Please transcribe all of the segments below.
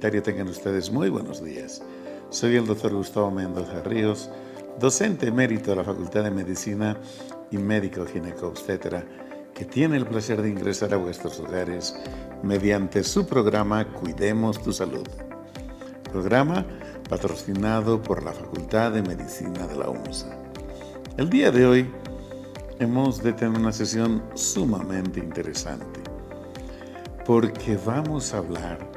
Universitario, tengan ustedes muy buenos días. Soy el doctor Gustavo Mendoza Ríos, docente emérito de la Facultad de Medicina y médico ginecobstetra, que tiene el placer de ingresar a vuestros hogares mediante su programa Cuidemos tu Salud. Programa patrocinado por la Facultad de Medicina de la UNSA. El día de hoy hemos de tener una sesión sumamente interesante, porque vamos a hablar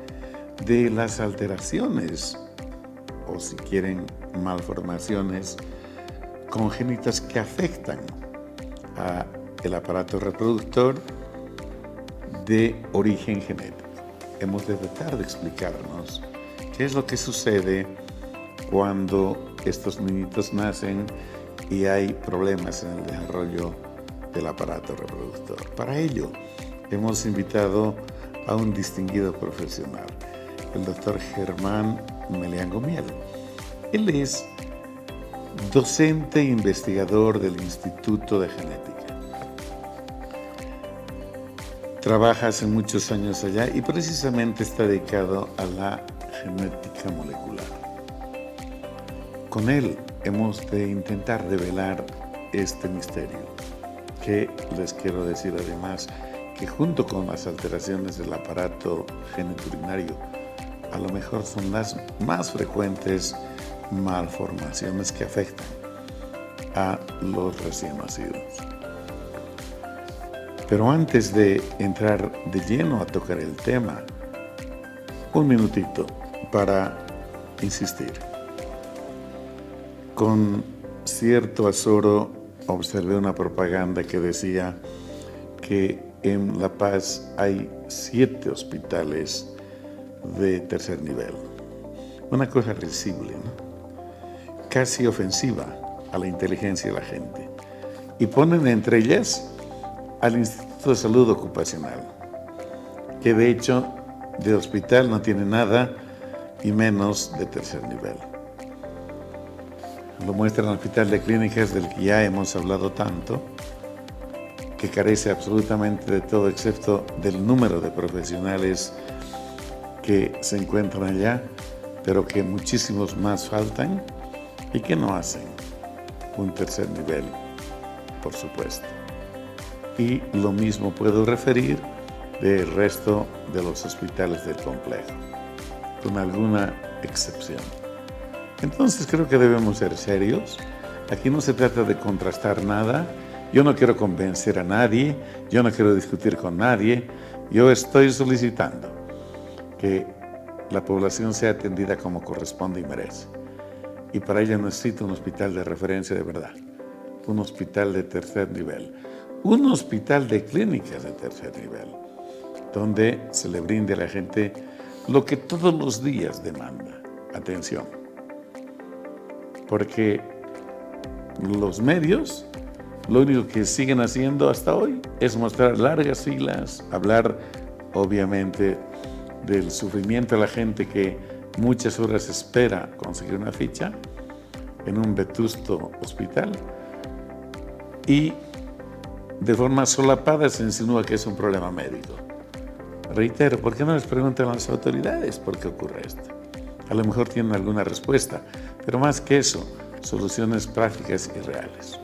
de las alteraciones, o si quieren, malformaciones congénitas que afectan al aparato reproductor de origen genético. Hemos de tratar de explicarnos qué es lo que sucede cuando estos niñitos nacen y hay problemas en el desarrollo del aparato reproductor. Para ello, hemos invitado a un distinguido profesional, el doctor Germán Meleango Miel. Él es docente e investigador del Instituto de Genética. Trabaja hace muchos años allá y precisamente está dedicado a la genética molecular. Con él hemos de intentar develar este misterio, que les quiero decir además que junto con las alteraciones del aparato genitourinario, a lo mejor son las más frecuentes malformaciones que afectan a los recién nacidos. Pero antes de entrar de lleno a tocar el tema, un minutito para insistir. Con cierto azoro observé una propaganda que decía que en La Paz hay 7 hospitales de tercer nivel. Una cosa risible, ¿no? Casi ofensiva a la inteligencia de la gente. Y ponen entre ellas al Instituto de Salud Ocupacional, que de hecho de hospital no tiene nada y menos de tercer nivel. Lo muestra el Hospital de Clínicas, del que ya hemos hablado tanto, que carece absolutamente de todo excepto del número de profesionales que se encuentran allá, pero que muchísimos más faltan y que no hacen un tercer nivel, por supuesto. Y lo mismo puedo referir del resto de los hospitales del complejo, con alguna excepción. Entonces creo que debemos ser serios. Aquí no se trata de contrastar nada. Yo no quiero convencer a nadie, yo no quiero discutir con nadie. Yo estoy solicitando que la población sea atendida como corresponde y merece. Y para ello necesito un hospital de referencia de verdad, un hospital de tercer nivel, un hospital de clínicas de tercer nivel, donde se le brinde a la gente lo que todos los días demanda: atención. Porque los medios lo único que siguen haciendo hasta hoy es mostrar largas filas, hablar obviamente del sufrimiento de la gente que muchas horas espera conseguir una ficha en un vetusto hospital, y de forma solapada se insinúa que es un problema médico. Reitero, ¿por qué no les preguntan a las autoridades por qué ocurre esto? A lo mejor tienen alguna respuesta, pero más que eso, soluciones prácticas y reales.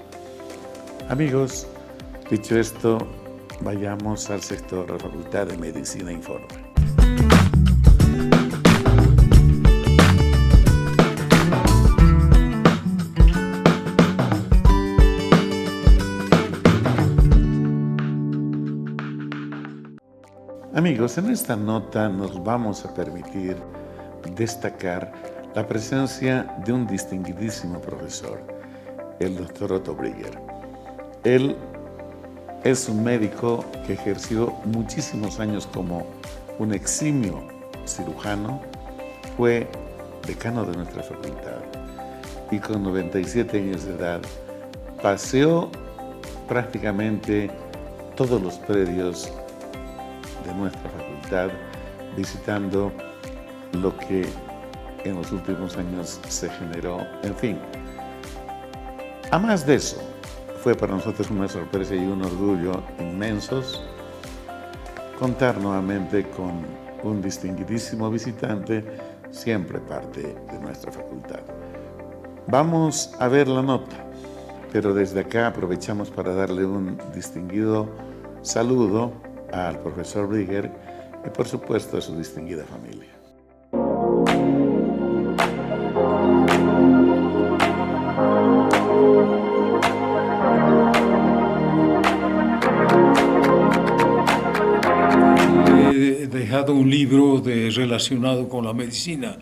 Amigos, dicho esto, vayamos al sector de la Facultad de Medicina Informa. Amigos, en esta nota nos vamos a permitir destacar la presencia de un distinguidísimo profesor, el doctor Otto Brigger. Él es un médico que ejerció muchísimos años como un eximio cirujano, fue decano de nuestra facultad y con 97 años de edad paseó prácticamente todos los predios de nuestra facultad visitando lo que en los últimos años se generó. En fin, a más de eso, fue para nosotros una sorpresa y un orgullo inmensos contar nuevamente con un distinguidísimo visitante, siempre parte de nuestra facultad. Vamos a ver la nota, pero desde acá aprovechamos para darle un distinguido saludo al profesor Brigger y por supuesto a su distinguida familia. He dejado un libro relacionado con la medicina,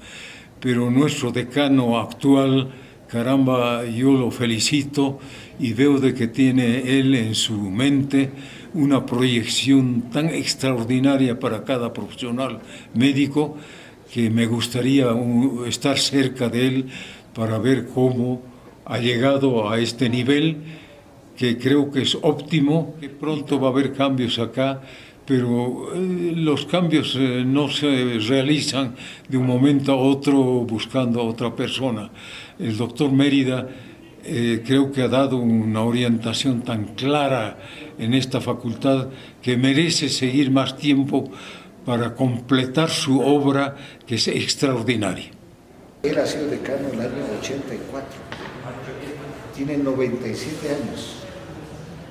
pero nuestro decano actual, caramba, yo lo felicito y veo de que tiene él en su mente una proyección tan extraordinaria para cada profesional médico que me gustaría estar cerca de él para ver cómo ha llegado a este nivel, que creo que es óptimo, que pronto va a haber cambios acá, pero los cambios no se realizan de un momento a otro buscando a otra persona. El doctor Mérida creo que ha dado una orientación tan clara en esta facultad que merece seguir más tiempo para completar su obra, que es extraordinaria. Él ha sido decano en el año 84, tiene 97 años.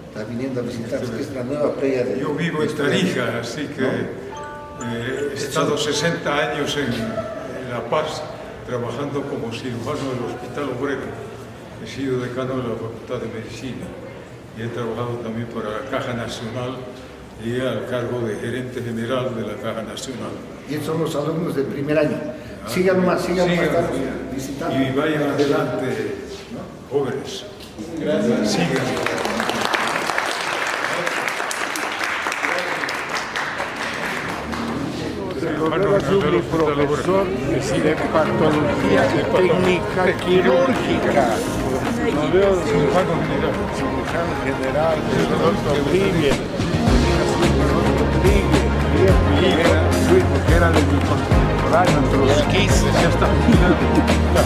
Está viniendo a visitar, es la nueva playa de... Yo vivo en Tarija, así que he estado 60 años en La Paz, trabajando como cirujano del Hospital Obrero. He sido decano de la Facultad de Medicina y he trabajado también para la Caja Nacional y al cargo de gerente general de la Caja Nacional. Y estos son los alumnos del primer año. Sigan más, visitando. Y vayan adelante, jóvenes. Gracias. Sigan. Subli, profesor de patología técnica quirúrgica. Lo veo de cirujano general, el doctor Brigger. Porque era de mi contemporáneo, entre los 15. Ya está. Ya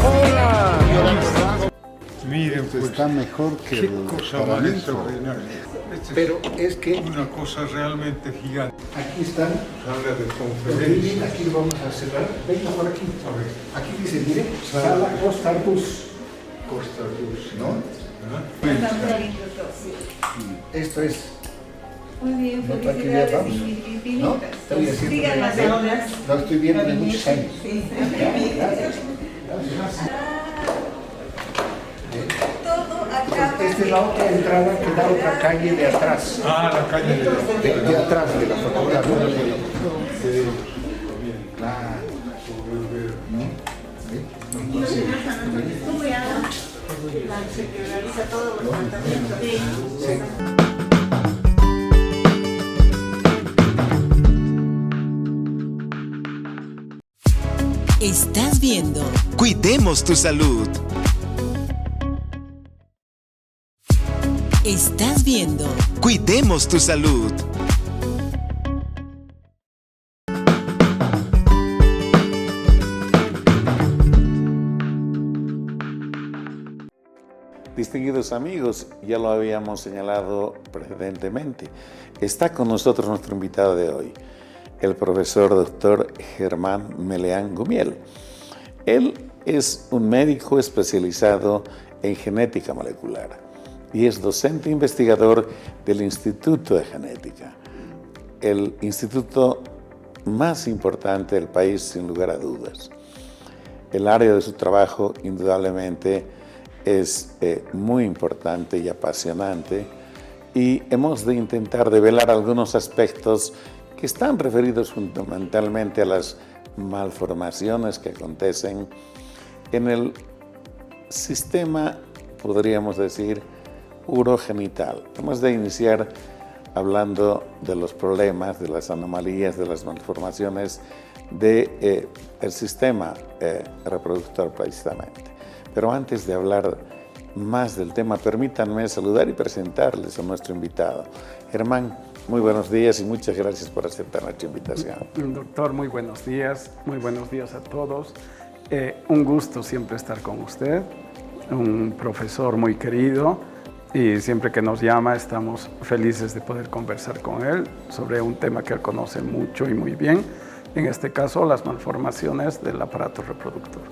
Hola. Miren, pues, Está mejor que qué el cosa más Parlamento. extraordinaria. Pero es que Una cosa realmente gigante. aquí están, Sala de lo que conferencias. viene, aquí lo vamos a cerrar. Venga por aquí. A ver. Aquí dice, mire, sala Costarbus, Costa Luz. ¿no? Esto es... Muy bien, No, felicidades tranquilidad, infinitas. ¿no? Estoy haciendo Sigan las bien. obras. Lo estoy viendo de muchos años. Sí. Gracias. Todo acaba. Esta es la otra entrada que da a otra calle de atrás. Ah, la calle de De atrás de la facultad. Claro. ¿No? Sí. ¿Cómo llama? Se realiza todo el tratamiento. Sí. Estás viendo Cuidemos tu salud. Estás viendo Cuidemos tu salud. Distinguidos amigos, ya lo habíamos señalado precedentemente, está con nosotros nuestro invitado de hoy, el profesor doctor Germán Meleán Gumiel. Él es un médico especializado en genética molecular y es docente investigador del Instituto de Genética, el instituto más importante del país sin lugar a dudas. El área de su trabajo indudablemente es muy importante y apasionante y hemos de intentar develar algunos aspectos que están referidos fundamentalmente a las malformaciones que acontecen en el sistema, podríamos decir, urogenital. Hemos de iniciar hablando de los problemas, de las anomalías, de las malformaciones del sistema reproductor precisamente. Pero antes de hablar más del tema, permítanme saludar y presentarles a nuestro invitado. Germán, muy buenos días y muchas gracias por aceptar nuestra invitación. Doctor, muy buenos días a todos. Un gusto siempre estar con usted, un profesor muy querido y siempre que nos llama estamos felices de poder conversar con él sobre un tema que él conoce mucho y muy bien, en este caso las malformaciones del aparato reproductor.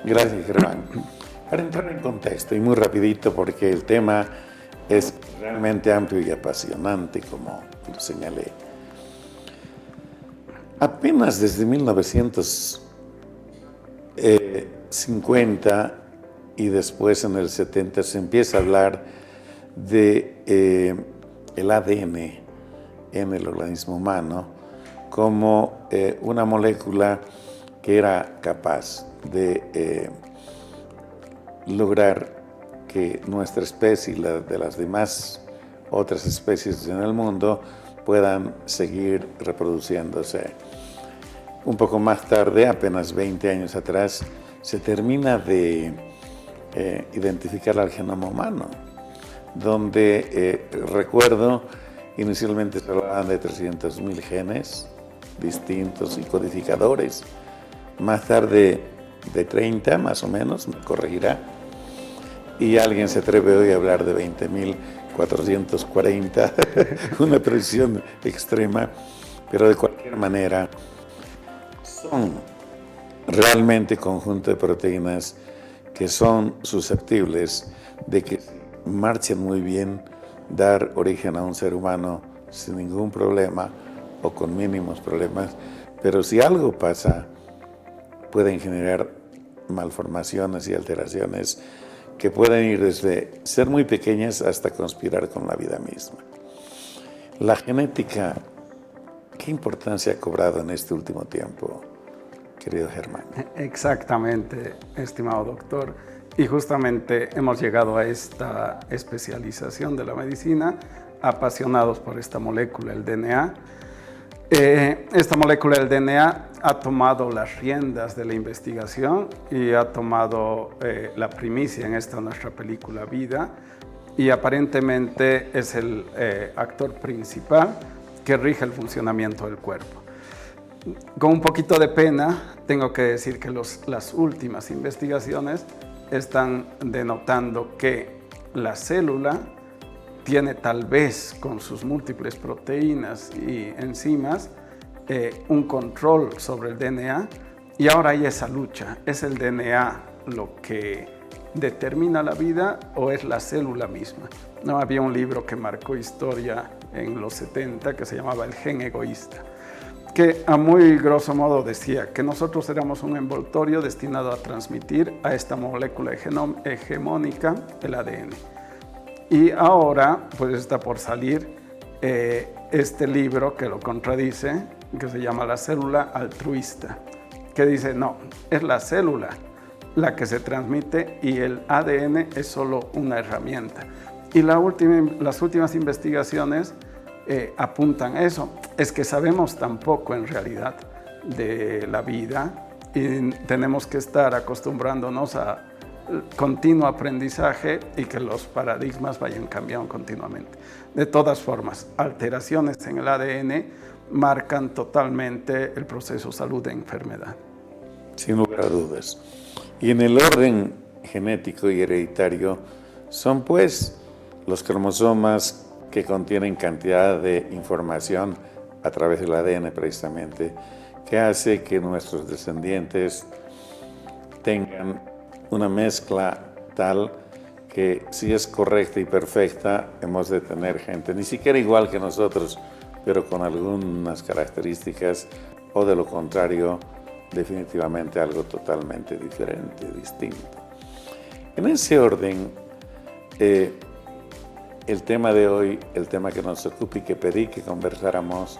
Gracias, Germán. Para entrar en contexto y muy rapidito porque el tema es realmente amplio y apasionante, como lo señalé. Apenas desde 1950 y después en el 70 se empieza a hablar de el ADN en el organismo humano como una molécula que era capaz de lograr que nuestra especie y la de las demás otras especies en el mundo puedan seguir reproduciéndose. Un poco más tarde, apenas 20 años atrás, se termina de identificar al genoma humano, donde recuerdo inicialmente se hablaban de 300.000 genes distintos y codificadores, más tarde de 30 más o menos, me corregirá, y alguien se atreve hoy a hablar de 20.440, una precisión extrema, pero de cualquier manera son realmente conjunto de proteínas que son susceptibles de que marchen muy bien, dar origen a un ser humano sin ningún problema o con mínimos problemas, pero si algo pasa, pueden generar malformaciones y alteraciones que pueden ir desde ser muy pequeñas hasta conspirar con la vida misma. La genética, ¿qué importancia ha cobrado en este último tiempo, querido Germán? Exactamente, estimado doctor. Y justamente hemos llegado a esta especialización de la medicina, apasionados por esta molécula, el DNA. Esta molécula del DNA ha tomado las riendas de la investigación y ha tomado la primicia en esta nuestra película Vida, y aparentemente es el actor principal que rige el funcionamiento del cuerpo. Con un poquito de pena, tengo que decir que las últimas investigaciones están denotando que la célula tiene tal vez con sus múltiples proteínas y enzimas un control sobre el DNA, y ahora hay esa lucha. ¿Es el DNA lo que determina la vida o es la célula misma? No, había un libro que marcó historia en los 70 que se llamaba El gen egoísta, que a muy grosso modo decía que nosotros éramos un envoltorio destinado a transmitir a esta molécula hegemónica, el ADN. Y ahora pues está por salir este libro que lo contradice, que se llama La célula altruista, que dice no, es la célula la que se transmite y el ADN es solo una herramienta. Y las últimas investigaciones apuntan a eso. Es que sabemos tan poco en realidad de la vida y tenemos que estar acostumbrándonos a continuo aprendizaje y que los paradigmas vayan cambiando continuamente. De todas formas, alteraciones en el ADN marcan totalmente el proceso salud de enfermedad. Sin lugar a dudas. Y en el orden genético y hereditario son pues los cromosomas que contienen cantidad de información a través del ADN precisamente, que hace que nuestros descendientes tengan una mezcla tal que si es correcta y perfecta hemos de tener gente ni siquiera igual que nosotros, pero con algunas características, o de lo contrario definitivamente algo totalmente diferente, distinto. En ese orden, el tema de hoy, el tema que nos ocupa y que pedí que conversáramos,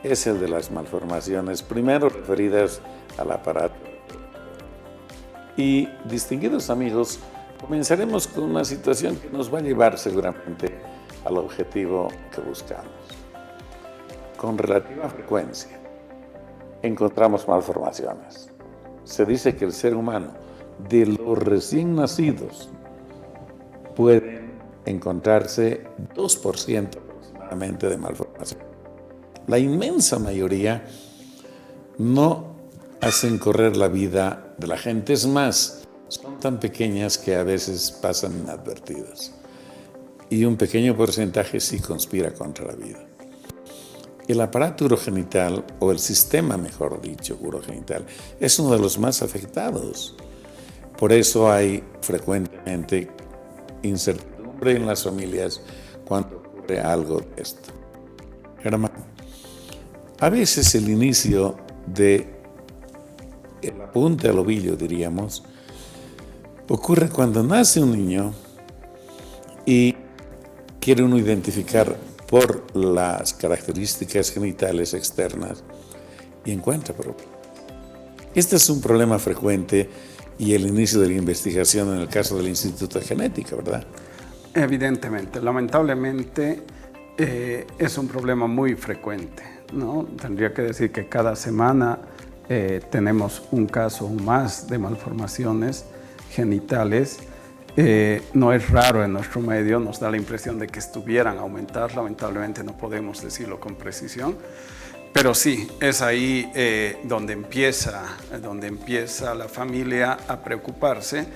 es el de las malformaciones, primero referidas al aparato. Y, distinguidos amigos, comenzaremos con una situación que nos va a llevar seguramente al objetivo que buscamos. Con relativa frecuencia encontramos malformaciones. Se dice que el ser humano, de los recién nacidos, pueden encontrarse 2% aproximadamente de malformación. La inmensa mayoría no hacen correr la vida de la gente. Es más, son tan pequeñas que a veces pasan inadvertidas. y un pequeño porcentaje sí conspira contra la vida. El aparato urogenital, o el sistema, mejor dicho, urogenital, es uno de los más afectados. Por eso hay frecuentemente incertidumbre en las familias cuando ocurre algo de esto. Germán, a veces el inicio de el apunte al ovillo, diríamos, ocurre cuando nace un niño y quiere uno identificar por las características genitales externas y encuentra problemas. Este es un problema frecuente y el inicio de la investigación en el caso del Instituto de Genética, ¿verdad? Evidentemente, lamentablemente es un problema muy frecuente, ¿no? Tendría que decir que cada semana tenemos un caso o más de malformaciones genitales. No es raro en nuestro medio, nos da la impresión de que estuvieran a aumentar, lamentablemente no podemos decirlo con precisión, pero sí, es ahí donde empieza la familia a preocuparse,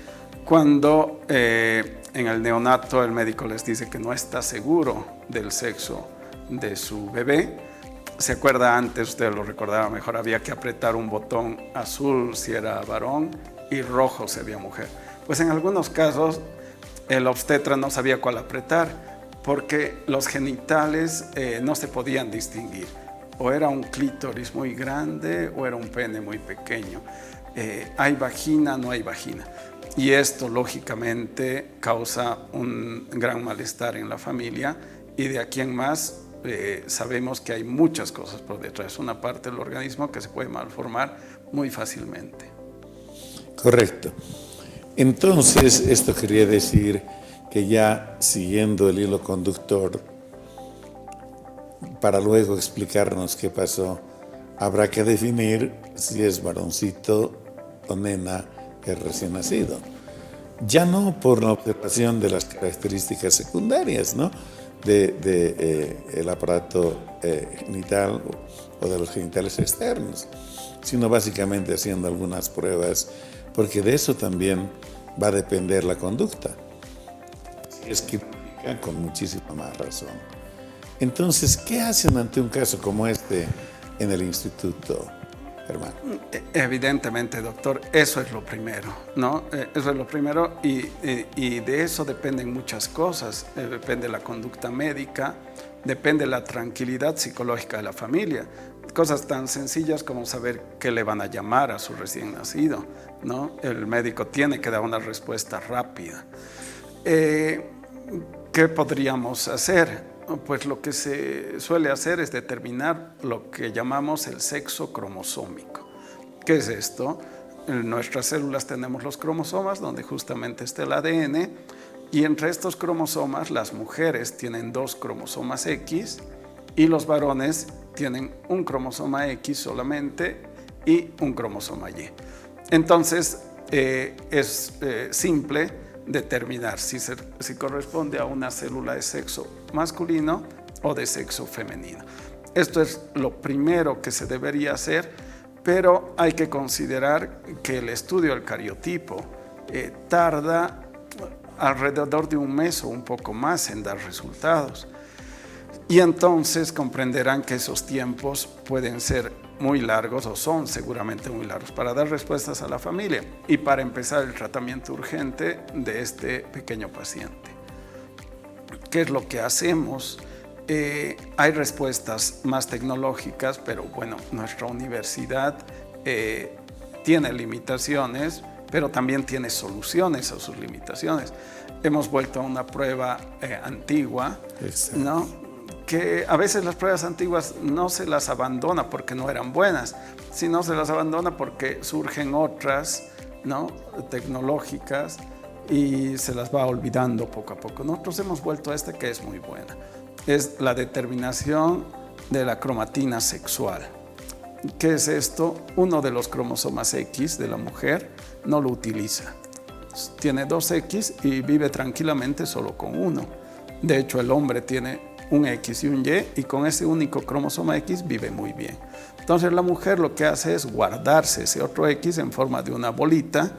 cuando en el neonato el médico les dice que no está seguro del sexo de su bebé. ¿Se acuerda antes, usted lo recordaba mejor, había que apretar un botón azul si era varón y rojo si había mujer? Pues en algunos casos el obstetra no sabía cuál apretar porque los genitales no se podían distinguir. O era un clítoris muy grande o era un pene muy pequeño. ¿Hay vagina? No hay vagina. Y esto lógicamente causa un gran malestar en la familia y de aquí en más sabemos que hay muchas cosas por detrás. Una parte del organismo que se puede malformar muy fácilmente. Correcto. Entonces, esto quería decir que ya siguiendo el hilo conductor, para luego explicarnos qué pasó, habrá que definir si es varoncito o nena el recién nacido. Ya no por la observación de las características secundarias, ¿no? el aparato genital o de los genitales externos, sino básicamente haciendo algunas pruebas, porque de eso también va a depender la conducta. Si es quirúrgica, con muchísima más razón. Entonces, ¿qué hacen ante un caso como este en el instituto, Germán? Evidentemente, doctor, eso es lo primero, ¿no? Eso es lo primero y de eso dependen muchas cosas. Depende la conducta médica, depende la tranquilidad psicológica de la familia. Cosas tan sencillas como saber qué le van a llamar a su recién nacido, ¿no? El médico tiene que dar una respuesta rápida. ¿Qué podríamos hacer? Pues lo que se suele hacer es determinar lo que llamamos el sexo cromosómico. ¿Qué es esto? En nuestras células tenemos los cromosomas, donde justamente está el ADN, y entre estos cromosomas las mujeres tienen 2 cromosomas X y los varones tienen un cromosoma X solamente y un cromosoma Y. Entonces es simple determinar si corresponde a una célula de sexo masculino o de sexo femenino. Esto es lo primero que se debería hacer, pero hay que considerar que el estudio del cariotipo tarda alrededor de un mes o un poco más en dar resultados. Y entonces comprenderán que esos tiempos pueden ser muy largos o son seguramente muy largos para dar respuestas a la familia y para empezar el tratamiento urgente de este pequeño paciente. ¿Qué es lo que hacemos? Hay respuestas más tecnológicas, pero bueno, nuestra universidad tiene limitaciones, pero también tiene soluciones a sus limitaciones. Hemos vuelto a una prueba antigua, ¿no? Que a veces las pruebas antiguas no se las abandona porque no eran buenas, sino se las abandona porque surgen otras, ¿no? Tecnológicas y se las va olvidando poco a poco. Nosotros hemos vuelto a esta que es muy buena. Es la determinación de la cromatina sexual. ¿Qué es esto? Uno de los cromosomas X de la mujer no lo utiliza. Tiene 2 X y vive tranquilamente solo con uno. De hecho, el hombre tiene un X y un Y, y con ese único cromosoma X vive muy bien. Entonces la mujer lo que hace es guardarse ese otro X en forma de una bolita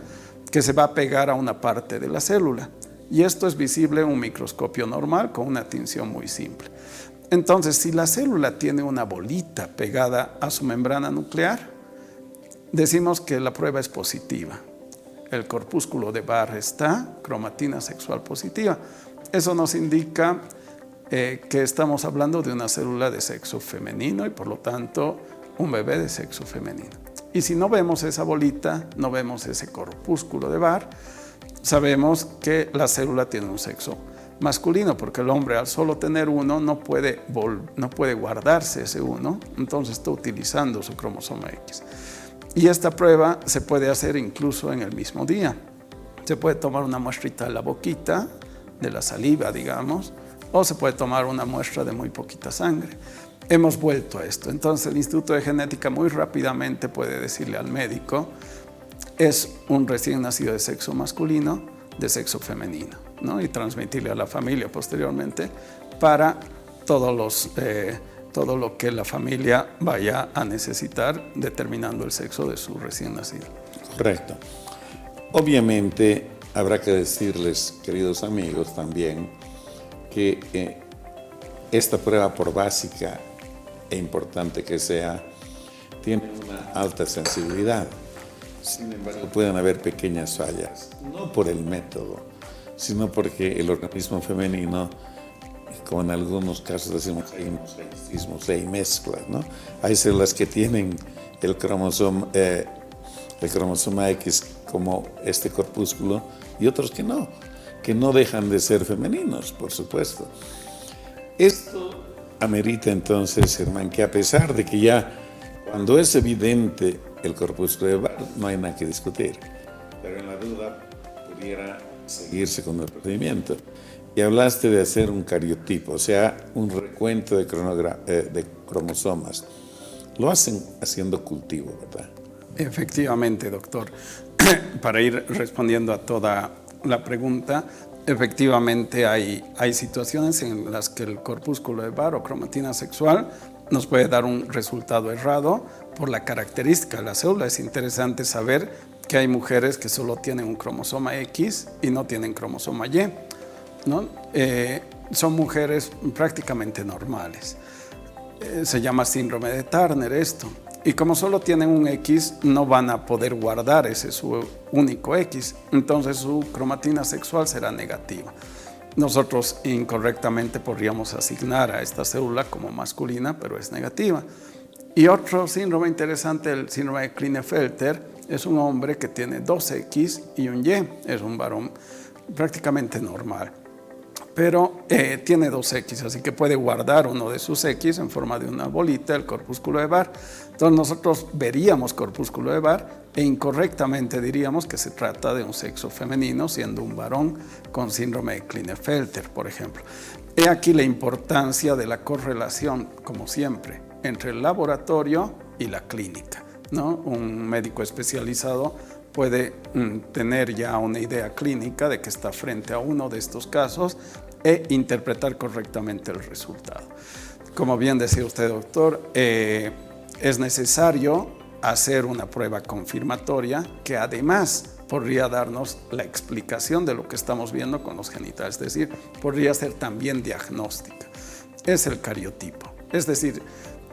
que se va a pegar a una parte de la célula. Y esto es visible en un microscopio normal con una tinción muy simple. Entonces, si la célula tiene una bolita pegada a su membrana nuclear, decimos que la prueba es positiva. El corpúsculo de Barr está, cromatina sexual positiva. Eso nos indica que estamos hablando de una célula de sexo femenino y por lo tanto un bebé de sexo femenino. Y si no vemos esa bolita, no vemos ese corpúsculo de Barr, sabemos que la célula tiene un sexo masculino, porque el hombre al solo tener uno no puede guardarse ese uno, entonces está utilizando su cromosoma X. Y esta prueba se puede hacer incluso en el mismo día. Se puede tomar una muestrita de la boquita, de la saliva, digamos, o se puede tomar una muestra de muy poquita sangre. Hemos vuelto a esto. Entonces el Instituto de Genética muy rápidamente puede decirle al médico, es un recién nacido de sexo masculino, de sexo femenino, ¿no? Y transmitirle a la familia posteriormente para todo lo que la familia vaya a necesitar determinando el sexo de su recién nacido. Correcto. Obviamente habrá que decirles, queridos amigos, también que esta prueba, por básica e importante que sea, tiene una alta sensibilidad. Sin embargo, pueden haber pequeñas fallas, no por el método, sino porque el organismo femenino, como en algunos casos decimos, hay mosaicismos, hay mezclas, ¿no? Hay células que tienen el cromosoma X como este corpúsculo y otros que no dejan de ser femeninos, por supuesto. Esto amerita entonces, Germán, que a pesar de que ya cuando es evidente el corpúsculo de Barr, no hay nada que discutir, pero en la duda pudiera seguirse con el procedimiento. Y hablaste de hacer un cariotipo, o sea, un recuento de cromosomas. Lo hacen haciendo cultivo, ¿verdad? Efectivamente, doctor. Para ir respondiendo a toda la pregunta, efectivamente hay situaciones en las que el corpúsculo de Barr o cromatina sexual nos puede dar un resultado errado por la característica de la célula. Es interesante saber que hay mujeres que solo tienen un cromosoma X y no tienen cromosoma Y, ¿no? Son mujeres prácticamente normales. Se llama síndrome de Turner esto. Y como solo tienen un X, no van a poder guardar ese su único X. Entonces su cromatina sexual será negativa. Nosotros incorrectamente podríamos asignar a esta célula como masculina, pero es negativa. Y otro síndrome interesante, el síndrome de Klinefelter, es un hombre que tiene 2X y un Y. Es un varón prácticamente normal, pero tiene 2X, así que puede guardar uno de sus X en forma de una bolita, el corpúsculo de Barr. Entonces nosotros veríamos corpúsculo de Barr e incorrectamente diríamos que se trata de un sexo femenino, siendo un varón con síndrome de Klinefelter, por ejemplo. He aquí la importancia de la correlación, como siempre, entre el laboratorio y la clínica, ¿no? Un médico especializado puede tener ya una idea clínica de que está frente a uno de estos casos e interpretar correctamente el resultado. Como bien decía usted, doctor, es necesario hacer una prueba confirmatoria que además podría darnos la explicación de lo que estamos viendo con los genitales, es decir, podría ser también diagnóstica. Es el cariotipo, es decir,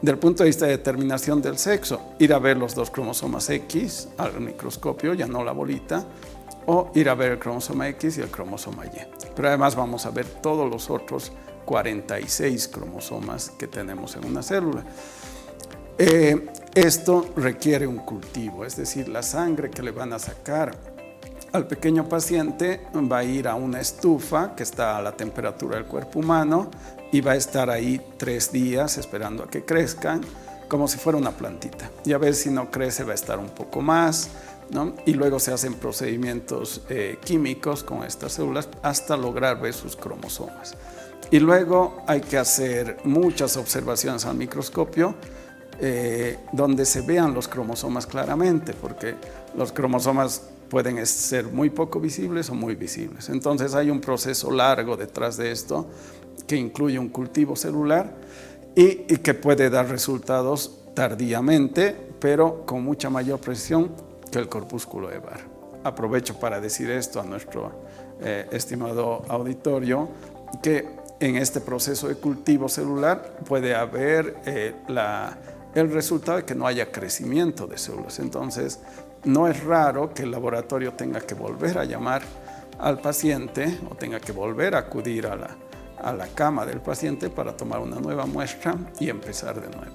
del punto de vista de determinación del sexo, ir a ver los dos cromosomas X al microscopio, ya no la bolita, o ir a ver el cromosoma X y el cromosoma Y. Pero además vamos a ver todos los otros 46 cromosomas que tenemos en una célula. Esto requiere un cultivo, es decir, la sangre que le van a sacar al pequeño paciente va a ir a una estufa que está a la temperatura del cuerpo humano y va a estar ahí 3 días esperando a que crezcan, como si fuera una plantita. Y a ver si no crece, va a estar un poco más, ¿no? Y luego se hacen procedimientos químicos con estas células hasta lograr ver sus cromosomas. Y luego hay que hacer muchas observaciones al microscopio donde se vean los cromosomas claramente, porque los cromosomas pueden ser muy poco visibles o muy visibles. Entonces hay un proceso largo detrás de esto que incluye un cultivo celular y que puede dar resultados tardíamente, pero con mucha mayor precisión que el corpúsculo de Barr. Aprovecho para decir esto a nuestro estimado auditorio, que en este proceso de cultivo celular puede haber el resultado de que no haya crecimiento de células. Entonces, no es raro que el laboratorio tenga que volver a llamar al paciente o tenga que volver a acudir a la cama del paciente para tomar una nueva muestra y empezar de nuevo.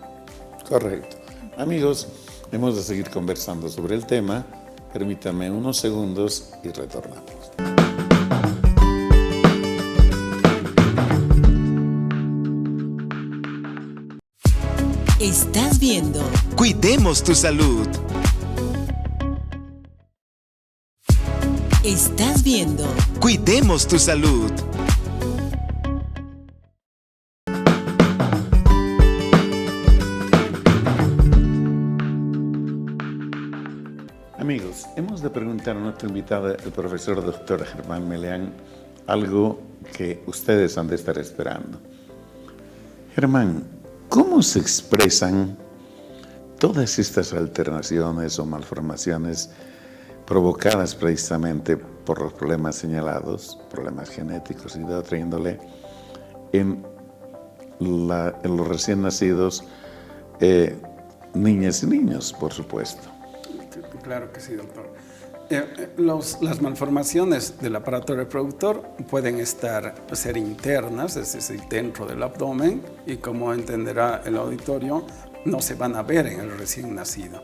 Correcto. Amigos, hemos de seguir conversando sobre el tema. Permítanme unos segundos y retornamos. Estás viendo Cuidemos tu salud. Estás viendo Cuidemos tu salud. Amigos, hemos de preguntar a nuestro invitado, el profesor Dr. Germán Meleán, algo que ustedes han de estar esperando. Germán, ¿cómo se expresan todas estas alteraciones o malformaciones provocadas precisamente por los problemas señalados, problemas genéticos y de otra índole, en los recién nacidos, niñas y niños, por supuesto? Claro que sí, doctor. Las malformaciones del aparato reproductor pueden ser internas, es decir, dentro del abdomen, y como entenderá el auditorio, no se van a ver en el recién nacido,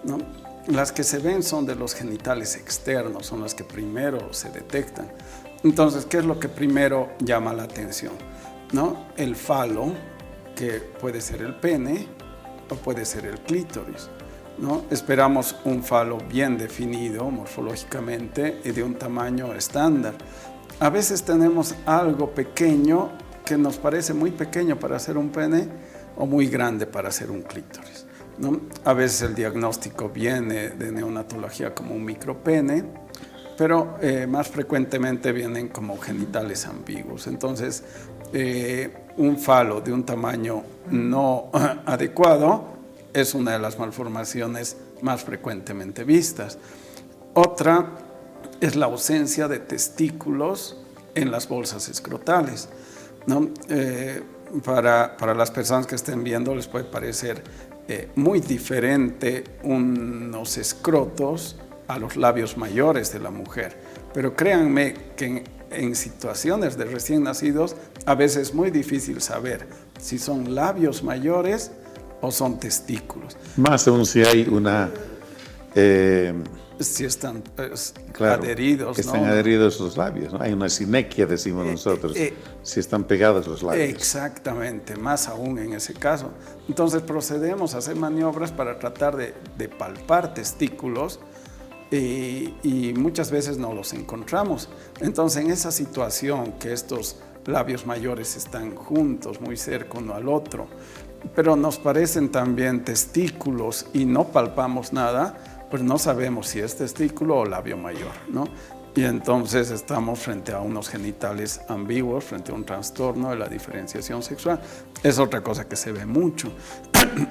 ¿no? Las que se ven son de los genitales externos, son las que primero se detectan. Entonces, ¿qué es lo que primero llama la atención? ¿No? El falo, que puede ser el pene o puede ser el clítoris, ¿no? Esperamos un falo bien definido morfológicamente y de un tamaño estándar. A veces tenemos algo pequeño que nos parece muy pequeño para ser un pene o muy grande para ser un clítoris, ¿no? A veces el diagnóstico viene de neonatología como un micropene, pero más frecuentemente vienen como genitales ambiguos. Entonces, un falo de un tamaño no adecuado es una de las malformaciones más frecuentemente vistas. Otra es la ausencia de testículos en las bolsas escrotales, ¿no? Para las personas que estén viendo les puede parecer muy diferente unos escrotos a los labios mayores de la mujer, pero créanme que en situaciones de recién nacidos a veces es muy difícil saber si son labios mayores o son testículos. Más aún si hay una... si están claro, adheridos. Están ¿no? adheridos los labios, ¿no? Hay una sinequia, decimos nosotros, si están pegados los labios. Exactamente, más aún en ese caso. Entonces procedemos a hacer maniobras para tratar de palpar testículos y muchas veces no los encontramos. Entonces en esa situación que estos labios mayores están juntos, muy cerca uno al otro, pero nos parecen también testículos y no palpamos nada, pues no sabemos si es testículo o labio mayor, ¿no? Y entonces estamos frente a unos genitales ambiguos, frente a un trastorno de la diferenciación sexual. Es otra cosa que se ve mucho.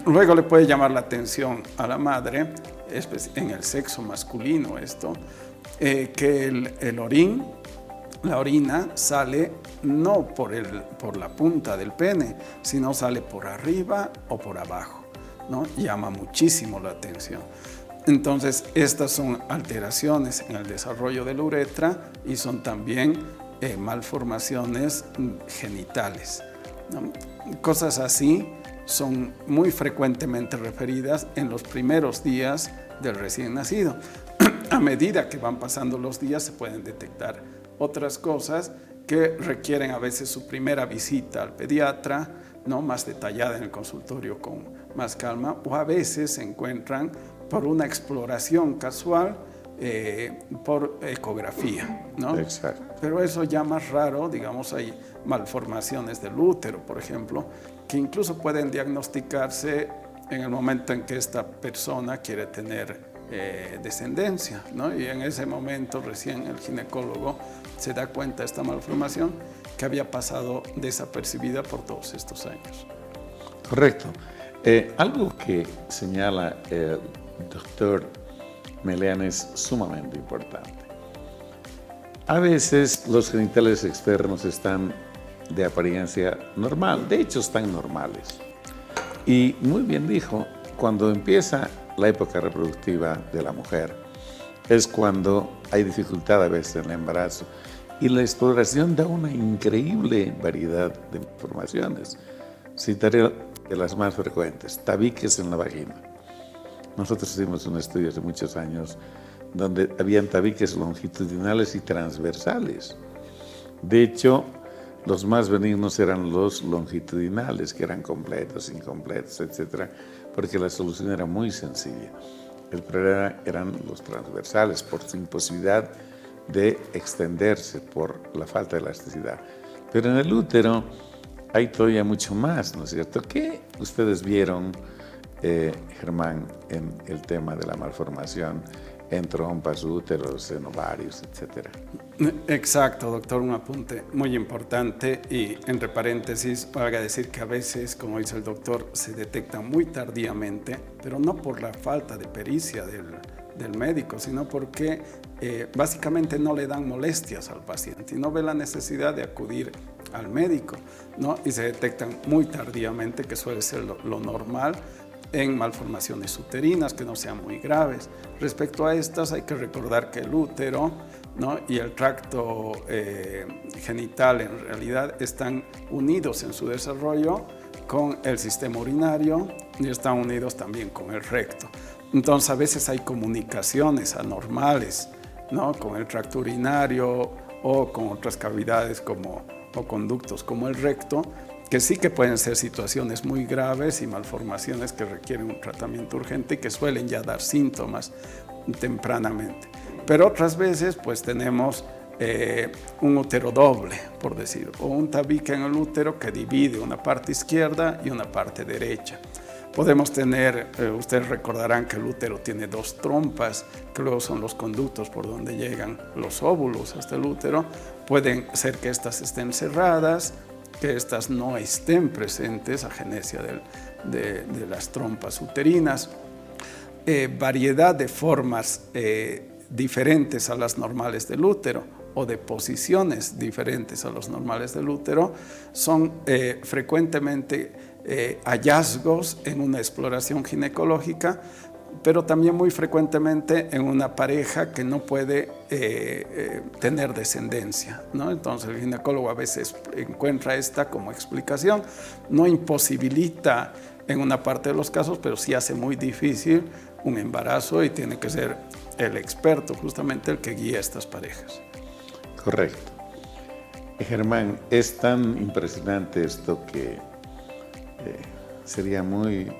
Luego le puede llamar la atención a la madre, en el sexo masculino esto, que el orín, la orina sale no por la punta del pene, sino sale por arriba o por abajo, ¿no? Llama muchísimo la atención. Entonces, estas son alteraciones en el desarrollo de la uretra y son también malformaciones genitales, ¿no? Cosas así son muy frecuentemente referidas en los primeros días del recién nacido. A medida que van pasando los días se pueden detectar otras cosas que requieren a veces su primera visita al pediatra, ¿no? Más detallada en el consultorio con más calma, o a veces se encuentran por una exploración casual por ecografía, ¿no? Exacto. Pero eso ya más raro, digamos, hay malformaciones del útero, por ejemplo, que incluso pueden diagnosticarse en el momento en que esta persona quiere tener descendencia, ¿no? Y en ese momento recién el ginecólogo se da cuenta de esta malformación que había pasado desapercibida por todos estos años. Correcto. Algo que señala el doctor Meleán es sumamente importante. A veces los genitales externos están de apariencia normal, de hecho están normales. Y muy bien dijo, cuando empieza la época reproductiva de la mujer, es cuando hay dificultad a veces en el embarazo. Y la exploración da una increíble variedad de informaciones. Citaré de las más frecuentes: tabiques en la vagina. Nosotros hicimos un estudio hace muchos años donde habían tabiques longitudinales y transversales. De hecho, los más benignos eran los longitudinales, que eran completos, incompletos, etc., porque la solución era muy sencilla. El problema eran los transversales, por su imposibilidad de extenderse, por la falta de elasticidad. Pero en el útero hay todavía mucho más, ¿no es cierto? ¿Qué ustedes vieron, Germán, en el tema de la malformación en trompas, úteros, en ovarios, etcétera? Exacto, doctor, un apunte muy importante, y entre paréntesis valga decir que a veces, como dice el doctor, se detecta muy tardíamente, pero no por la falta de pericia del médico, sino porque básicamente no le dan molestias al paciente y no ve la necesidad de acudir al médico, ¿no? Y se detectan muy tardíamente, que suele ser lo normal en malformaciones uterinas que no sean muy graves. Respecto a estas, hay que recordar que el útero, ¿no?, y el tracto genital en realidad están unidos en su desarrollo con el sistema urinario y están unidos también con el recto. Entonces a veces hay comunicaciones anormales, ¿no?, con el tracto urinario o con otras cavidades o conductos como el recto, que sí que pueden ser situaciones muy graves y malformaciones que requieren un tratamiento urgente y que suelen ya dar síntomas tempranamente. Pero otras veces pues tenemos un útero doble, por decir, o un tabique en el útero que divide una parte izquierda y una parte derecha. Podemos tener, ustedes recordarán que el útero tiene dos trompas, que luego son los conductos por donde llegan los óvulos hasta el útero. Pueden ser que estas estén cerradas, que estas no estén presentes, agenesia de las trompas uterinas. Variedad de formas diferentes a las normales del útero o de posiciones diferentes a los normales del útero son frecuentemente hallazgos en una exploración ginecológica, pero también muy frecuentemente en una pareja que no puede tener descendencia, ¿no? Entonces el ginecólogo a veces encuentra esta como explicación. No imposibilita en una parte de los casos, pero sí hace muy difícil un embarazo y tiene que ser el experto justamente el que guía a estas parejas. Correcto. Germán, es tan impresionante esto que sería muy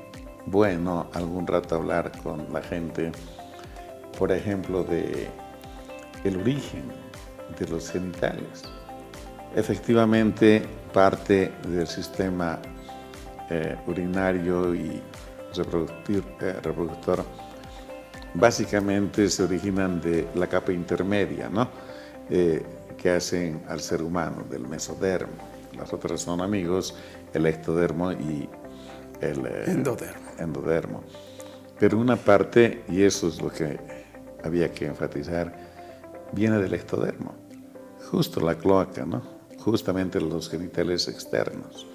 bueno algún rato hablar con la gente, por ejemplo, de el origen de los genitales. Efectivamente, parte del sistema urinario y reproductor básicamente se originan de la capa intermedia, ¿no?, que hacen al ser humano, del mesodermo. Las otras son amigos, el ectodermo y el endodermo. Pero una parte, y eso es lo que había que enfatizar, viene del ectodermo, justo la cloaca, ¿no?, justamente los genitales externos,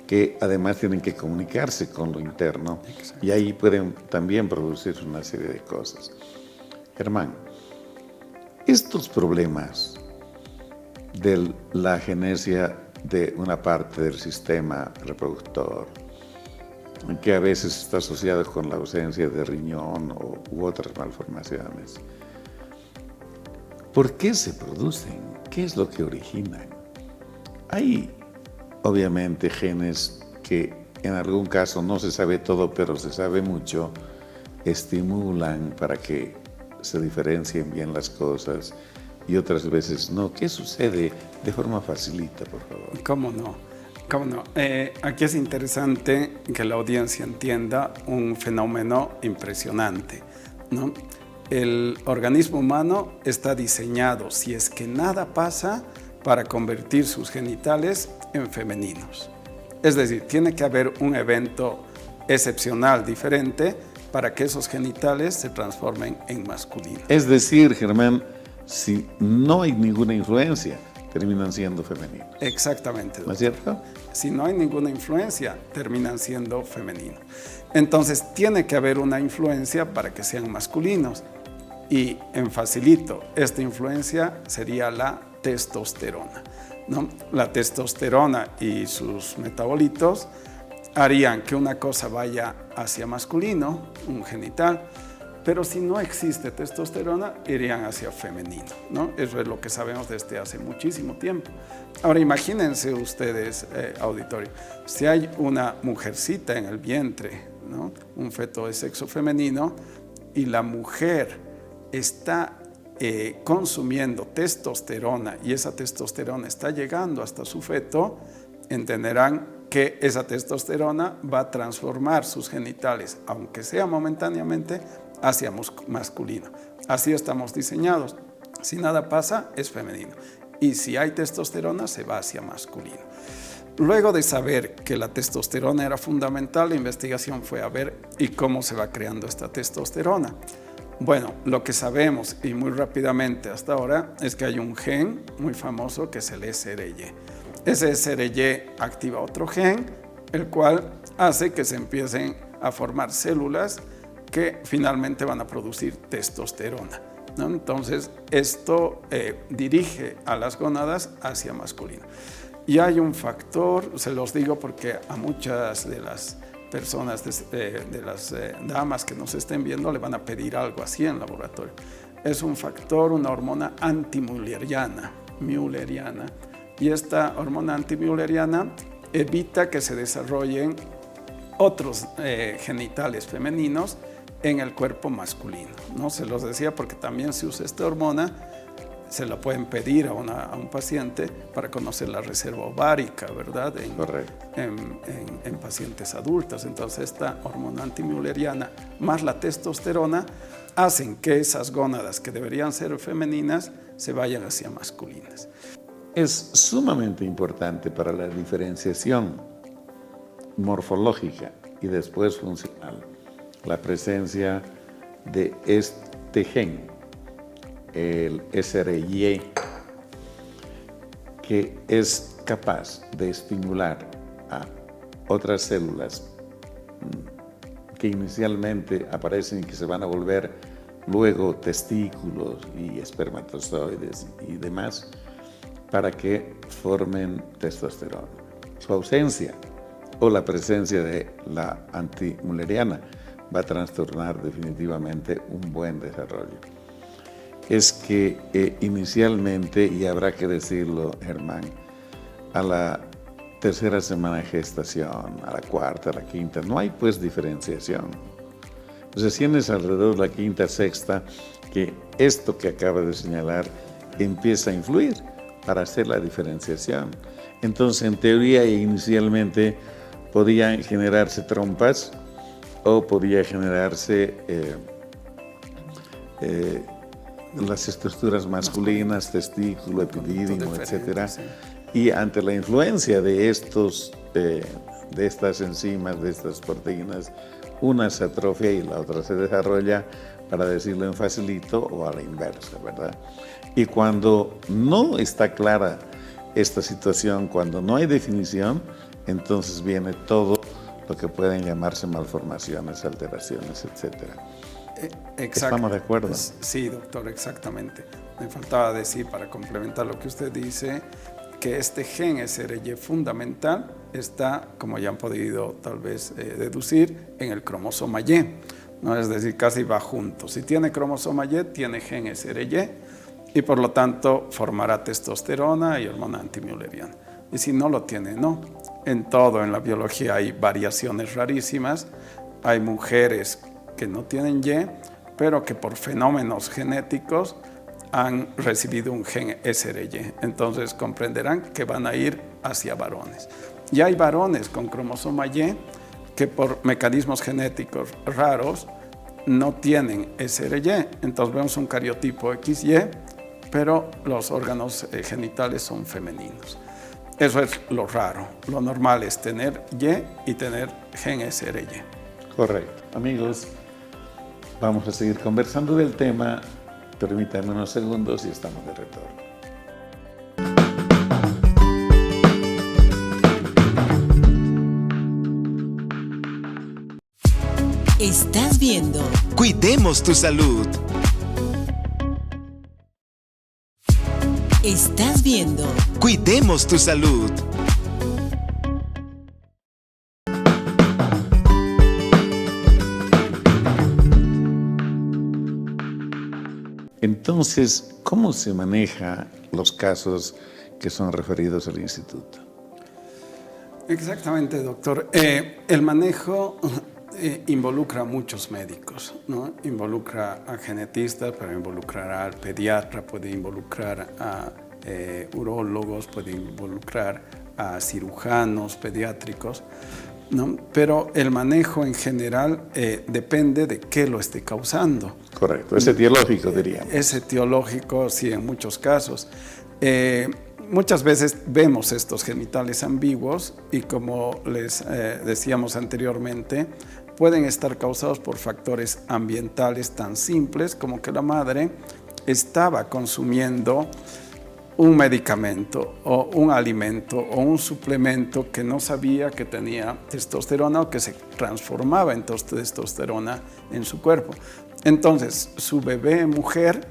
que además tienen que comunicarse con lo interno. Exacto. Y ahí pueden también producirse una serie de cosas. Germán, estos problemas de la agenesia de una parte del sistema reproductor, que a veces está asociado con la ausencia de riñón u otras malformaciones, ¿por qué se producen? ¿Qué es lo que originan? Hay obviamente genes que en algún caso no se sabe todo, pero se sabe mucho, estimulan para que se diferencien bien las cosas y otras veces no. ¿Qué sucede de forma facilita, por favor? ¿Cómo no? ¿Cómo no? Aquí es interesante que la audiencia entienda un fenómeno impresionante, ¿no? El organismo humano está diseñado, si es que nada pasa, para convertir sus genitales en femeninos. Es decir, tiene que haber un evento excepcional, diferente, para que esos genitales se transformen en masculinos. Es decir, Germán, si no hay ninguna influencia, terminan siendo femeninos. Exactamente. ¿No es cierto? Si no hay ninguna influencia, terminan siendo femeninos. Entonces, tiene que haber una influencia para que sean masculinos. Y en facilito, esta influencia sería la testosterona, ¿no? La testosterona y sus metabolitos harían que una cosa vaya hacia masculino, un genital, pero si no existe testosterona, irían hacia femenino, ¿no? Eso es lo que sabemos desde hace muchísimo tiempo. Ahora imagínense ustedes, auditorio, si hay una mujercita en el vientre, ¿no? Un feto de sexo femenino, y la mujer está consumiendo testosterona y esa testosterona está llegando hasta su feto, entenderán que esa testosterona va a transformar sus genitales, aunque sea momentáneamente, hacia masculino. Así estamos diseñados. Si nada pasa, es femenino. Y si hay testosterona, se va hacia masculino. Luego de saber que la testosterona era fundamental, la investigación fue a ver y cómo se va creando esta testosterona. Bueno, lo que sabemos, y muy rápidamente hasta ahora, es que hay un gen muy famoso que es el SRY. Ese SRY activa otro gen, el cual hace que se empiecen a formar células que finalmente van a producir testosterona, ¿no? Entonces, esto dirige a las gónadas hacia masculino. Y hay un factor, se los digo porque a muchas de las personas, de las damas que nos estén viendo, le van a pedir algo así en laboratorio. Es un factor, una hormona antimülleriana, y esta hormona antimülleriana evita que se desarrollen otros genitales femeninos en el cuerpo masculino, ¿no? Se los decía porque también se usa esta hormona, se la pueden pedir a un paciente para conocer la reserva ovárica, ¿verdad? En pacientes adultos. Entonces, esta hormona antimülleriana más la testosterona hacen que esas gónadas que deberían ser femeninas se vayan hacia masculinas. Es sumamente importante para la diferenciación morfológica y después funcional la presencia de este gen, el SRY, que es capaz de estimular a otras células que inicialmente aparecen y que se van a volver luego testículos y espermatozoides y demás, para que formen testosterona. Su ausencia o la presencia de la antimülleriana va a trastornar definitivamente un buen desarrollo. Es que inicialmente, y habrá que decirlo, Germán, a la tercera semana de gestación, a la cuarta, a la quinta, no hay pues diferenciación. Recién es alrededor de la quinta, sexta, que esto que acaba de señalar empieza a influir para hacer la diferenciación. Entonces, en teoría, inicialmente podían generarse trompas o podía generarse las estructuras masculinas, testículo, epidídimo, etc. Sí. Y ante la influencia de estas enzimas, de estas proteínas, una se atrofia y la otra se desarrolla, para decirlo en facilito, o a la inversa, ¿verdad? Y cuando no está clara esta situación, cuando no hay definición, entonces viene todo lo que pueden llamarse malformaciones, alteraciones, etc. ¿Estamos de acuerdo? Sí, doctor, exactamente. Me faltaba decir, para complementar lo que usted dice, que este gen SRY fundamental está, como ya han podido tal vez deducir, en el cromosoma Y, ¿no? Es decir, casi va junto. Si tiene cromosoma Y, tiene gen SRY y por lo tanto formará testosterona y hormona antimülleriana. Y si no lo tiene, no. En todo, en la biología hay variaciones rarísimas. Hay mujeres que no tienen Y, pero que por fenómenos genéticos han recibido un gen SRY. Entonces comprenderán que van a ir hacia varones. Y hay varones con cromosoma Y que por mecanismos genéticos raros no tienen SRY. Entonces vemos un cariotipo XY, pero los órganos genitales son femeninos. Eso es lo raro. Lo normal es tener Y y tener gen SRY. Correcto. Amigos, vamos a seguir conversando del tema Permítanme unos segundos y estamos de retorno. Estás viendo Cuidemos tu salud. Estás viendo Cuidemos tu salud. Entonces, ¿cómo se maneja los casos que son referidos al instituto? Exactamente, doctor. El manejo involucra a muchos médicos, ¿no? Involucra a genetistas, pero involucrará al pediatra, puede involucrar a urólogos, puede involucrar a cirujanos pediátricos, ¿no? Pero el manejo en general depende de qué lo esté causando. Correcto, es etiológico, diríamos. Es etiológico, sí, en muchos casos. Muchas veces vemos estos genitales ambiguos y, como les decíamos anteriormente, pueden estar causados por factores ambientales tan simples como que la madre estaba consumiendo un medicamento o un alimento o un suplemento que no sabía que tenía testosterona o que se transformaba en testosterona en su cuerpo. Entonces, su bebé mujer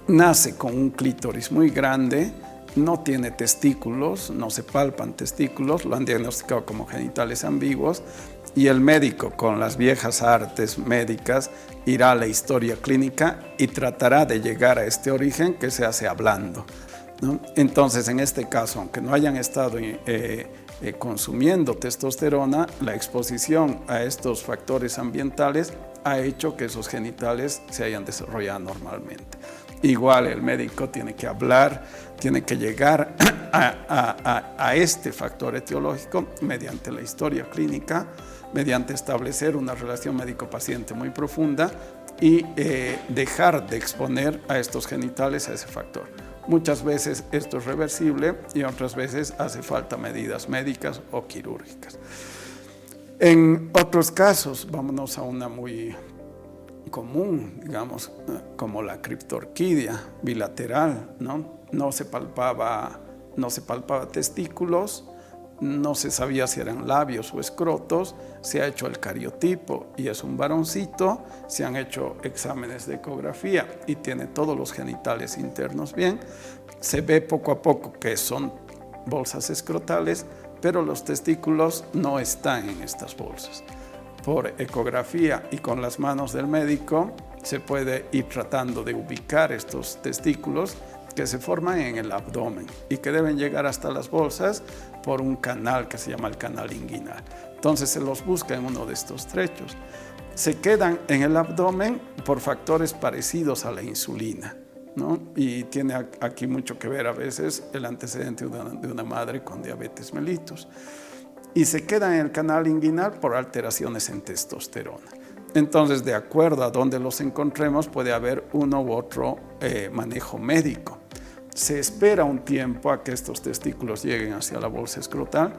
nace con un clítoris muy grande, no tiene testículos, no se palpan testículos, lo han diagnosticado como genitales ambiguos, y el médico, con las viejas artes médicas, irá a la historia clínica y tratará de llegar a este origen que se hace hablando, ¿no? Entonces, en este caso, aunque no hayan estado consumiendo testosterona, la exposición a estos factores ambientales ha hecho que esos genitales se hayan desarrollado normalmente. Igual el médico tiene que hablar, tiene que llegar a este factor etiológico mediante la historia clínica, mediante establecer una relación médico-paciente muy profunda y dejar de exponer a estos genitales a ese factor. Muchas veces esto es reversible y otras veces hace falta medidas médicas o quirúrgicas. En otros casos, vámonos a una muy común, digamos, como la criptorquidia bilateral, ¿no? No se palpaba testículos, no se sabía si eran labios o escrotos, se ha hecho el cariotipo y es un varoncito, se han hecho exámenes de ecografía y tiene todos los genitales internos bien, se ve poco a poco que son bolsas escrotales, pero los testículos no están en estas bolsas. Por ecografía y con las manos del médico se puede ir tratando de ubicar estos testículos que se forman en el abdomen y que deben llegar hasta las bolsas por un canal que se llama el canal inguinal. Entonces se los busca en uno de estos trechos. Se quedan en el abdomen por factores parecidos a la insulina, ¿no? Y tiene aquí mucho que ver a veces el antecedente de una madre con diabetes mellitus. Y se quedan en el canal inguinal por alteraciones en testosterona. Entonces, de acuerdo a donde los encontremos, puede haber uno u otro manejo médico. Se espera un tiempo a que estos testículos lleguen hacia la bolsa escrotal,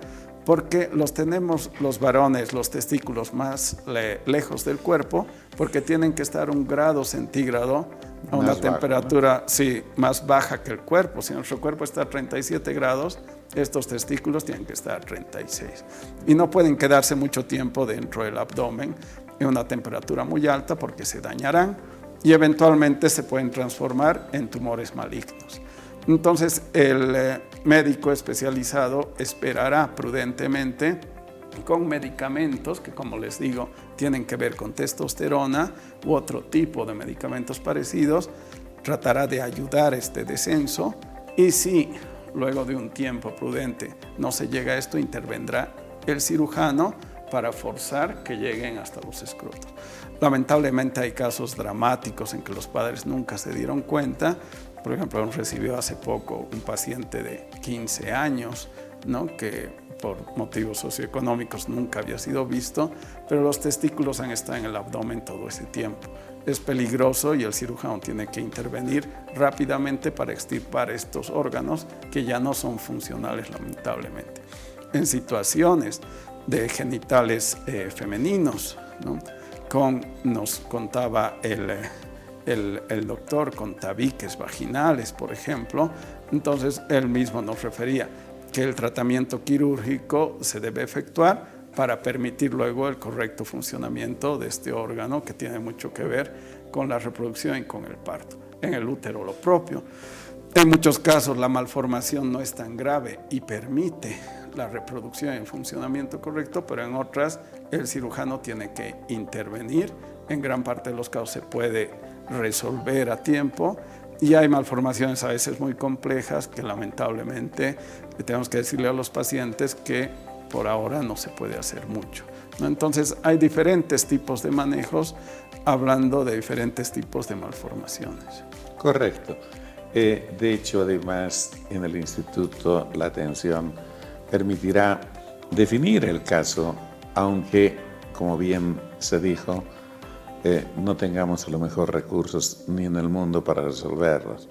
porque tenemos los varones, los testículos más lejos del cuerpo, porque tienen que estar 1 grado centígrado a una temperatura más baja que el cuerpo. Si nuestro cuerpo está a 37 grados, estos testículos tienen que estar a 36. Y no pueden quedarse mucho tiempo dentro del abdomen en una temperatura muy alta porque se dañarán y eventualmente se pueden transformar en tumores malignos. Entonces, el médico especializado esperará prudentemente con medicamentos que, como les digo, tienen que ver con testosterona u otro tipo de medicamentos parecidos, tratará de ayudar este descenso y si luego de un tiempo prudente no se llega a esto, intervendrá el cirujano para forzar que lleguen hasta los escrotos. Lamentablemente hay casos dramáticos en que los padres nunca se dieron cuenta. Por ejemplo, recibió hace poco un paciente de 15 años, ¿no? Que por motivos socioeconómicos nunca había sido visto, pero los testículos han estado en el abdomen todo ese tiempo. Es peligroso y el cirujano tiene que intervenir rápidamente para extirpar estos órganos que ya no son funcionales, lamentablemente. En situaciones de genitales femeninos, ¿no? Nos contaba el el doctor con tabiques vaginales, por ejemplo. Entonces, él mismo nos refería que el tratamiento quirúrgico se debe efectuar para permitir luego el correcto funcionamiento de este órgano que tiene mucho que ver con la reproducción y con el parto. En el útero lo propio. En muchos casos la malformación no es tan grave y permite la reproducción y el funcionamiento correcto, pero en otras el cirujano tiene que intervenir. En gran parte de los casos se puede resolver a tiempo y hay malformaciones a veces muy complejas que lamentablemente tenemos que decirle a los pacientes que por ahora no se puede hacer mucho, ¿no? Entonces hay diferentes tipos de manejos hablando de diferentes tipos de malformaciones. Correcto. De hecho, además, en el instituto la atención permitirá definir el caso, aunque, como bien se dijo, no tengamos a lo mejor recursos ni en el mundo para resolverlos.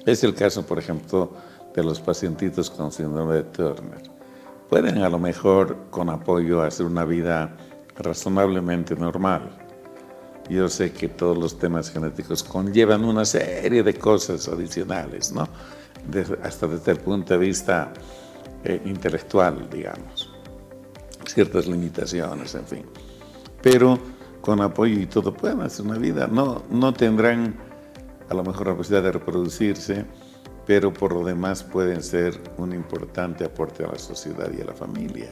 Es el caso, por ejemplo, de los pacientitos con síndrome de Turner. Pueden a lo mejor con apoyo hacer una vida razonablemente normal. Yo sé que todos los temas genéticos conllevan una serie de cosas adicionales, ¿no? Hasta desde el punto de vista intelectual, digamos. Ciertas limitaciones, en fin. Pero con apoyo y todo pueden hacer una vida. No tendrán a lo mejor la posibilidad de reproducirse, pero por lo demás pueden ser un importante aporte a la sociedad y a la familia.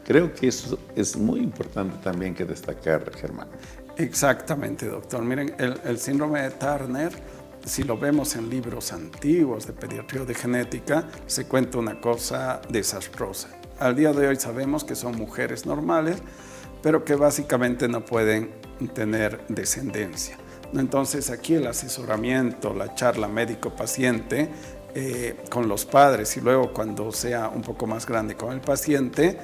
Creo que eso es muy importante también que destacar, Germán. Exactamente, doctor. Miren, el síndrome de Turner, si lo vemos en libros antiguos de pediatría o de genética, se cuenta una cosa desastrosa. Al día de hoy sabemos que son mujeres normales, pero que básicamente no pueden tener descendencia. Entonces aquí el asesoramiento, la charla médico-paciente con los padres y luego cuando sea un poco más grande con el paciente,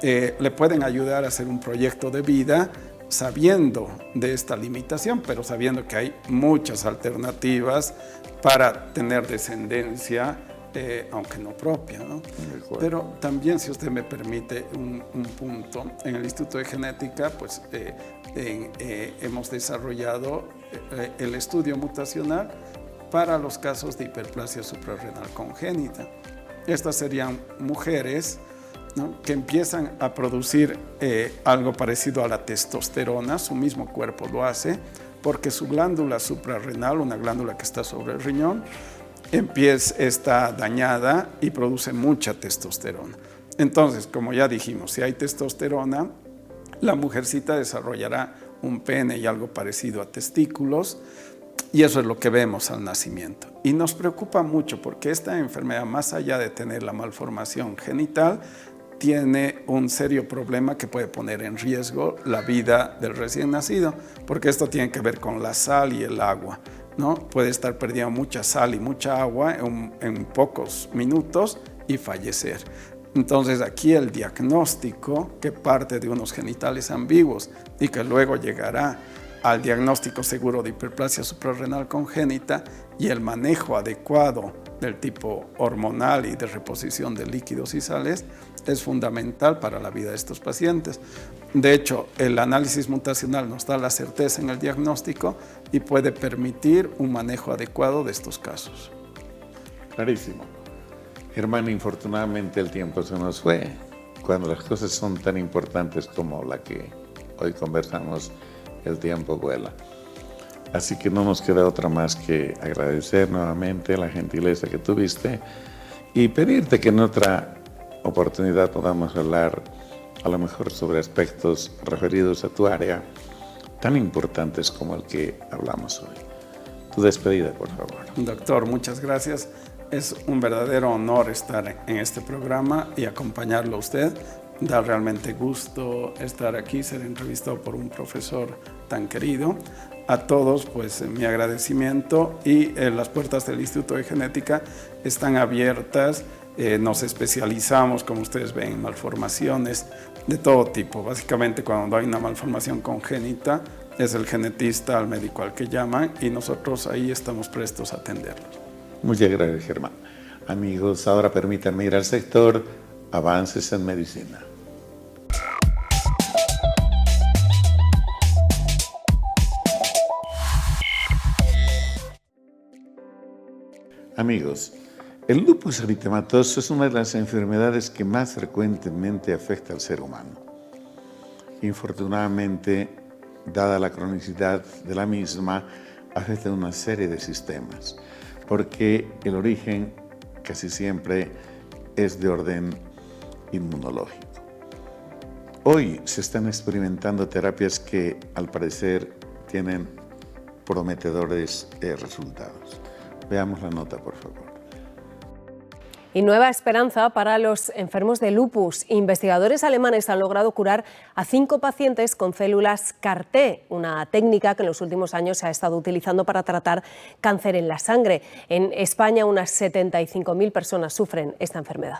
le pueden ayudar a hacer un proyecto de vida sabiendo de esta limitación, pero sabiendo que hay muchas alternativas para tener descendencia, aunque no propia, ¿no? Pero también, si usted me permite un punto, en el Instituto de Genética pues, hemos desarrollado el estudio mutacional para los casos de hiperplasia suprarrenal congénita. Estas serían mujeres, ¿no?, que empiezan a producir algo parecido a la testosterona, su mismo cuerpo lo hace, porque su glándula suprarrenal, una glándula que está sobre el riñón, está dañada y produce mucha testosterona. Entonces, como ya dijimos, si hay testosterona, la mujercita desarrollará un pene y algo parecido a testículos, y eso es lo que vemos al nacimiento. Y nos preocupa mucho porque esta enfermedad, más allá de tener la malformación genital, tiene un serio problema que puede poner en riesgo la vida del recién nacido, porque esto tiene que ver con la sal y el agua, ¿no? Puede estar perdiendo mucha sal y mucha agua en pocos minutos y fallecer. Entonces aquí el diagnóstico, que parte de unos genitales ambiguos y que luego llegará al diagnóstico seguro de hiperplasia suprarrenal congénita y el manejo adecuado del tipo hormonal y de reposición de líquidos y sales, es fundamental para la vida de estos pacientes. De hecho, el análisis mutacional nos da la certeza en el diagnóstico y puede permitir un manejo adecuado de estos casos. Clarísimo. Germán, infortunadamente el tiempo se nos fue. Cuando las cosas son tan importantes como la que hoy conversamos, el tiempo vuela. Así que no nos queda otra más que agradecer nuevamente la gentileza que tuviste y pedirte que en otra oportunidad podamos hablar a lo mejor sobre aspectos referidos a tu área tan importantes como el que hablamos hoy. Tu despedida, por favor. Doctor, muchas gracias. Es un verdadero honor estar en este programa y acompañarlo a usted. Da realmente gusto estar aquí, ser entrevistado por un profesor tan querido. A todos, pues, mi agradecimiento y las puertas del Instituto de Genética están abiertas. Nos especializamos, como ustedes ven, en malformaciones de todo tipo. Básicamente, cuando hay una malformación congénita, es el genetista, al médico al que llaman, y nosotros ahí estamos prestos a atenderlos. Muchas gracias, Germán. Amigos, ahora permítanme ir al sector Avances en Medicina. Amigos, el lupus eritematoso es una de las enfermedades que más frecuentemente afecta al ser humano. Infortunadamente, dada la cronicidad de la misma, afecta una serie de sistemas, porque el origen casi siempre es de orden inmunológico. Hoy se están experimentando terapias que, al parecer, tienen prometedores resultados. Veamos la nota, por favor. Y nueva esperanza para los enfermos de lupus. Investigadores alemanes han logrado curar a 5 pacientes con células CAR-T, una técnica que en los últimos años se ha estado utilizando para tratar cáncer en la sangre. En España, unas 75.000 personas sufren esta enfermedad.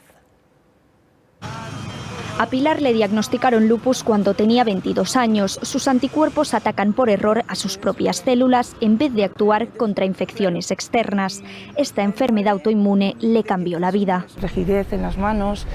A Pilar le diagnosticaron lupus cuando tenía 22 años. Sus anticuerpos atacan por error a sus propias células en vez de actuar contra infecciones externas. Esta enfermedad autoinmune le cambió la vida. Rigidez en las manos,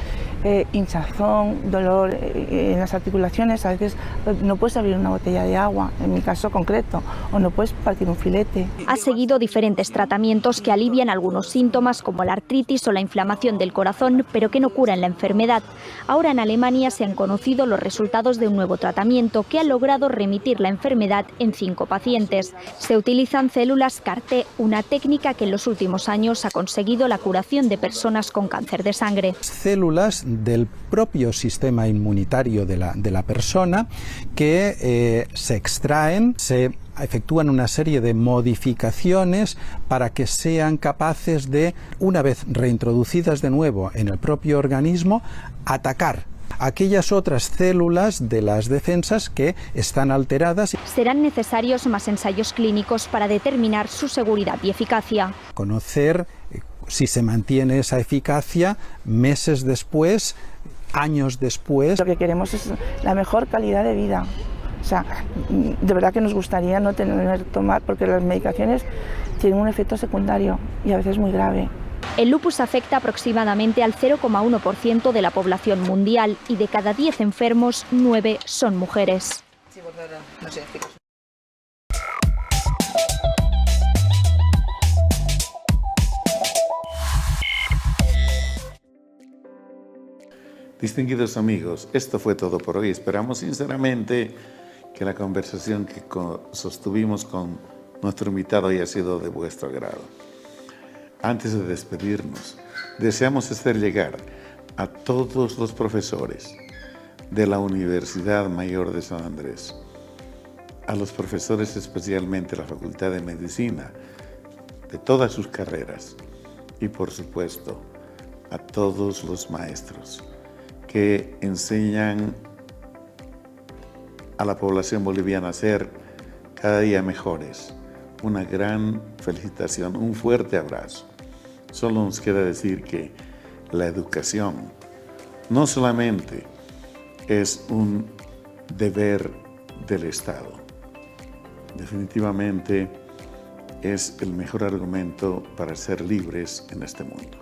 hinchazón, dolor en las articulaciones. A veces no puedes abrir una botella de agua, en mi caso concreto, o no puedes partir un filete. Ha seguido diferentes tratamientos que alivian algunos síntomas como la artritis o la inflamación del corazón, pero que no curan la enfermedad. Ahora en Alemania se han conocido los resultados de un nuevo tratamiento que ha logrado remitir la enfermedad en 5 pacientes. Se utilizan células CAR-T, una técnica que en los últimos años ha conseguido la curación de personas con cáncer de sangre. Células del propio sistema inmunitario de la persona que se extraen, se efectúan una serie de modificaciones para que sean capaces de, una vez reintroducidas de nuevo en el propio organismo, atacar aquellas otras células de las defensas que están alteradas. Serán necesarios más ensayos clínicos para determinar su seguridad y eficacia. Conocer si se mantiene esa eficacia meses después, años después. Lo que queremos es la mejor calidad de vida. O sea, de verdad que nos gustaría no tener que tomar, porque las medicaciones tienen un efecto secundario y a veces muy grave. El lupus afecta aproximadamente al 0,1% de la población mundial y de cada 10 enfermos, 9 son mujeres. Distinguidos amigos, esto fue todo por hoy. Esperamos sinceramente que la conversación que sostuvimos con nuestro invitado haya sido de vuestro agrado. Antes de despedirnos, deseamos hacer llegar a todos los profesores de la Universidad Mayor de San Andrés, a los profesores especialmente de la Facultad de Medicina, de todas sus carreras, y por supuesto a todos los maestros que enseñan a la población boliviana a ser cada día mejores. Una gran felicitación, un fuerte abrazo. Solo nos queda decir que la educación no solamente es un deber del Estado, definitivamente es el mejor argumento para ser libres en este mundo.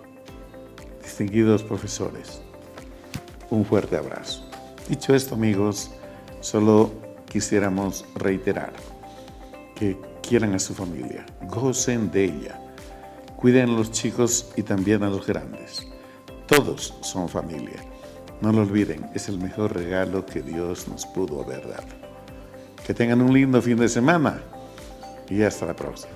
Distinguidos profesores, un fuerte abrazo. Dicho esto, amigos, solo quisiéramos reiterar que quieran a su familia, gocen de ella, cuiden a los chicos y también a los grandes. Todos son familia. No lo olviden, es el mejor regalo que Dios nos pudo haber dado. Que tengan un lindo fin de semana y hasta la próxima.